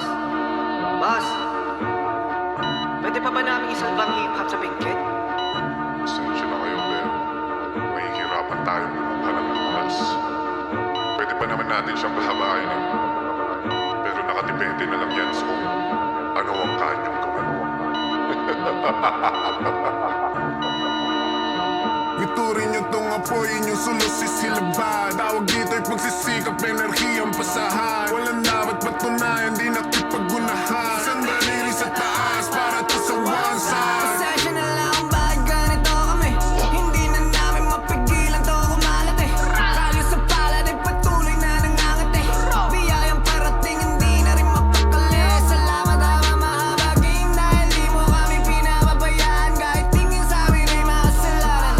Boss! Boss! Pwede pa ba namin isalbang hip-hop sa Benguet? Pasensya na kayo, pero mahihirapan tayong kumuha ng lunas. Pwede pa naman natin siyang pahabain eh. Pero nakadepende na lang yan sa kung ano ang kanyang gawin. Iturin nyo tong apoy, inyong sulos isilabad. Tawag dito'y pagsisikap, enerhiyang pasahan. Walang dapat patunayan, di nakipag-unahan. Sandali rin sa taas, para to sa one side. Pasensya na lang, bakit ganito kami? Hindi na namin mapigilan to kumalat eh. Kalyo sa palad ay patuloy na nangangat eh. Biyayang parating, hindi na rin mapakali. Salamat ama mahabaging, dahil di mo kami pinababayaan. Kahit tingin sa amin ay makasalanan.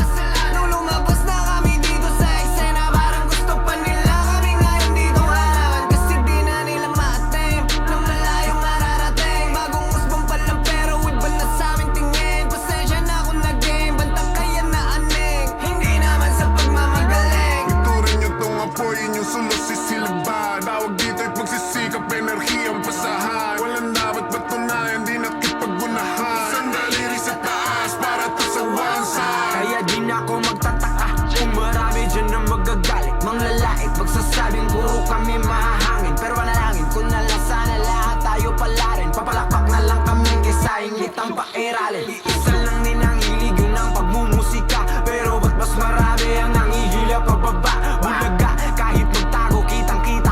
Nung lumabas na kami dito sa eksena, parang gusto pa nila kami ngayon dito hanapan. Kasi di na nila ma-attain nung malayong mararating. Bagong usbong pa lang pero iba na sa aming tingin. Pasensya na kung nag-game, bantang kaya na aning. Hindi naman sa pagmamagaling. Iturin nyo tong apoy, inyong sulos isilabad. Tawag dito'y pagsisikap, enerhiyang pasahan. Walang dapat patunayan, di nakipag-unahan. Sandali rin sa taas, para to sa one side. Kaya di na ako magtataka kung marami dyan na magagalit. Manglalait, magsasabing puro kami mahahangin. Pero panalangin ko na lang sana lahat tayo pala rin. Papalakpak na lang kami kaysa ingit ang pairalin. Iisa lang din ang hilig yun ang pagmumusika. Pero ba't mas marami ang nangihila pababa? Bulaga, kahit magtago, kitang kita.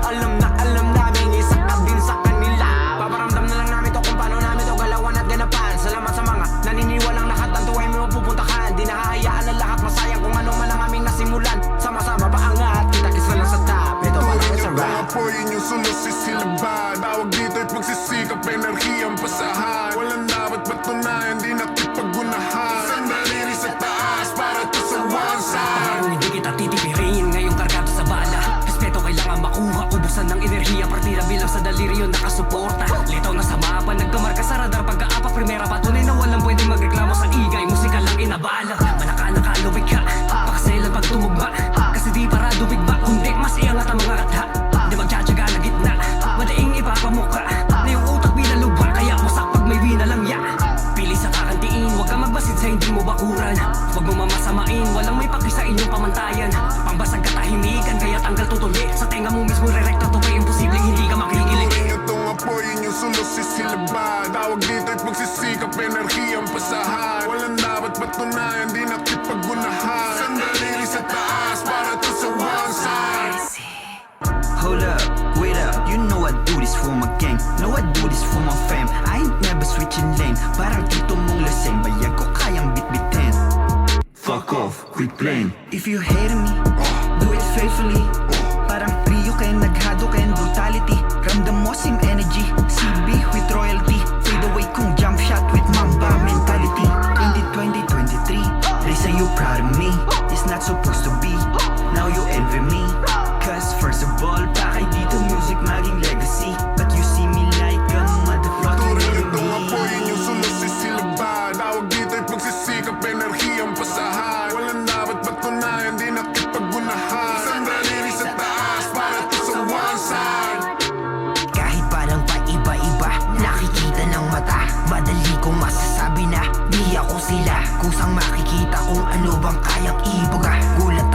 Alam namin, isa ka din sa kanila. Paparamdam na lang namin to kung paano namin to galawan at ganapan. Salamat sa mga naniniwalang nakatanto ay may mapupuntahan. Di nahahayaan na lahat masayang kung ano man ang aming nasimulan. Sama-sama paangat, kita-kis na lang sa top. Ito pa lang Iturin sa nyo tong rap. apoy, inyong sulos isilabad. Tawag dito'y pagsisikap, enerhiyang pasahan. Walang dapat patunayan, di nakipag-unahan. Sandali rin sa taas, para to sa one side. Parang hindi kita titipirin ngayong kargado sa bala. Respeto kailangan makuha, ubusan ng enerhiya. Partida bilang sa daliryo nakasuporta. Litaw na sa mapa, nagkamarka sa radar. Pag-aapak, primera patunay na walang pwedeng magreklamo sa igay. Musika lang inabala, manaka-naka lumikha. Pakaselan pag tumugba, kasi di parado bigba. Kundi mas iangat ang mga katha. Di magtsatsaga na gitna, madaing ipapamuka. Na yung utak binalubha, kaya wasak pag may binalangya. Pili sa kakantiin, huwag ka magbasid sa hindi mo bakuran. Huwag mo mamasamain, walang may paki sa inyong pamantayan. Pangbasag katahimikan, kaya tanggal tutuli. Sa tenga mo mismo rerekta to, kaya imposibleng hindi ka makikilig. Iturin nyo tong apoy, inyong sulos isilabad. Tawag dito'y pagsisikap, enerhiyang pasahan. Walang dapat patunayan, di nakipag-unahan. Sandali rin sa taas, para to sa one side. Hold up, wait up, you know I do this for my gang. Know I do this for my fam. I ain't never switching lane. Parang tito mong laseng, bayag ko kayang bitbitin. Fuck off, quit playing. If you hate me, do it faithfully. Parang Rio kayo naghado kayong brutality. Ramdam mo same energy, CB with royalty. Fade away kung jump shot with Mamba mentality. In the 2023, they say you proud of me. It's not supposed to be, now you envy me. Cause first of all, bakay dito music maging legacy. But you see me like a motherfucking Iturin nyo tong enemy. apoy, inyong sulos isilabad. Tawag dito'y pagsisikap, enerhiyang pasahan. Walang dapat patunayan, di nakipag-unahan. Sandali rin sa taas, para to sa one side. Kahit parang paiba-iba, nakikita ng mata. Madali kong masasabi na di ako sila. Kusang makikita kung ano bang kayang ibaga. Gulat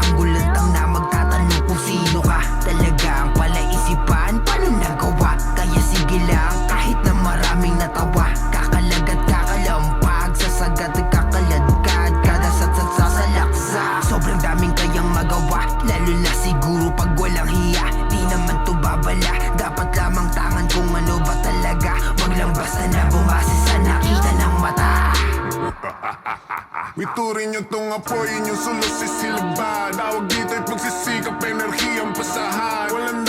ang na magtatanong kung sino ka. Talaga ang palaisipan, paano nagawa? Kaya sige lang, kahit na maraming natawa. Kakalagat, kakalampag, sasagad at kakaladkad. Kada satsat sa laksa, sobrang daming kayang magawa. Lalo na siguro pag walang hiya. Di naman to babala, dapat lamang tangan kung ano ba talaga. Wag lang basta na bumase sa nakita ng mata. Iturin nyo tong apoy, inyong sulos isilabad. Tawag dito'y pagsisikap, enerhiyang pasahan. Walang